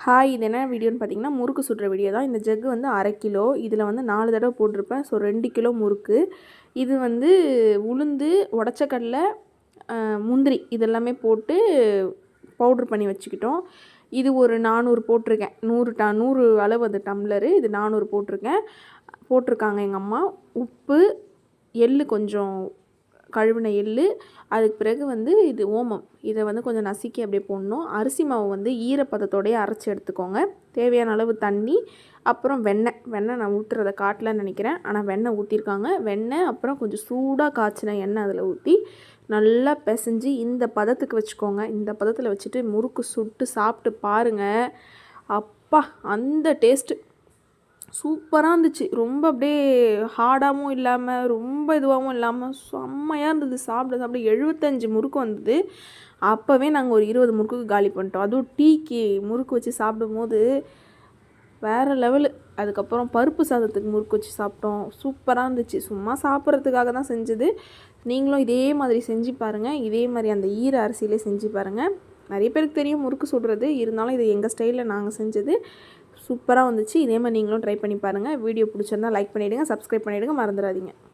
Hi, இது என்ன வீடியோன்னு பார்த்தீங்கன்னா, முறுக்கு சுடுற வீடியோ தான். இந்த ஜக்கு வந்து 1/2 கிலோ. இதில் வந்து 4 தடவை போட்டிருப்பேன். ஸோ 2 கிலோ முறுக்கு. இது வந்து உளுந்து, உடச்ச கடலை, முந்திரி இதெல்லாமே போட்டு பவுட்ரு பண்ணி வச்சுக்கிட்டோம். இது ஒரு 400 போட்டிருக்கேன். 100 அளவு அது டம்ளரு. இது 400 போட்டிருக்காங்க எங்கள் அம்மா. உப்பு, எள்ளு கொஞ்சம் கழுவின எள்ளு, அதுக்கு பிறகு வந்து இது ஓமம். இதை வந்து கொஞ்சம் நசுக்கி அப்படியே போடணும். அரிசி மாவு வந்து ஈரப்பதத்தோடையே அரைச்சி எடுத்துக்கோங்க. தேவையான அளவு தண்ணி, அப்புறம் வெண்ணெய் நான் ஊற்றுறத காட்டலன்னு நினைக்கிறேன், ஆனால் வெண்ணெய் ஊற்றிருக்காங்க. வெண்ணெய் அப்புறம் கொஞ்சம் சூடாக காய்ச்சின எண்ணெய் அதில் ஊற்றி நல்லா பிசைஞ்சு இந்த பதத்துக்கு வச்சுக்கோங்க. இந்த பதத்தில் வச்சுட்டு முறுக்கு சுட்டு சாப்பிட்டு பாருங்கள். அப்பா, அந்த டேஸ்ட்டு சூப்பராக இருந்துச்சு. ரொம்ப அப்படியே ஹார்டாகவும் இல்லாமல் ரொம்ப இதுவாகவும் இல்லாமல் செம்மையாக இருந்தது. சாப்பிட 75 முறுக்கு வந்தது. அப்போவே நாங்கள் ஒரு 20 முறுக்குக்கு காலி பண்ணிட்டோம். அதுவும் டீக்கு முறுக்கு வச்சு சாப்பிடும்போது வேறு லெவலு. அதுக்கப்புறம் பருப்பு சாதத்துக்கு முறுக்கு வச்சு சாப்பிட்டோம். சூப்பராக இருந்துச்சு. சும்மா சாப்பிட்றதுக்காக தான் செஞ்சது. நீங்களும் இதே மாதிரி செஞ்சு பாருங்கள். இதே மாதிரி அந்த ஈர அரிசியிலே செஞ்சு பாருங்கள். நிறைய பேருக்கு தெரியும் முறுக்கு சுடுறது, இருந்தாலும் இது எங்கள் ஸ்டைலில் நாங்கள் செஞ்சது. சூப்பராக வந்துச்சு. இதே மாதிரி நீங்களும் ட்ரை பண்ணி பாருங்கள். வீடியோ பிடிச்சிருந்தா லைக் பண்ணிவிடுங்க, சப்ஸ்கிரைப் பண்ணிவிடுங்க, மறந்துடாதீங்க.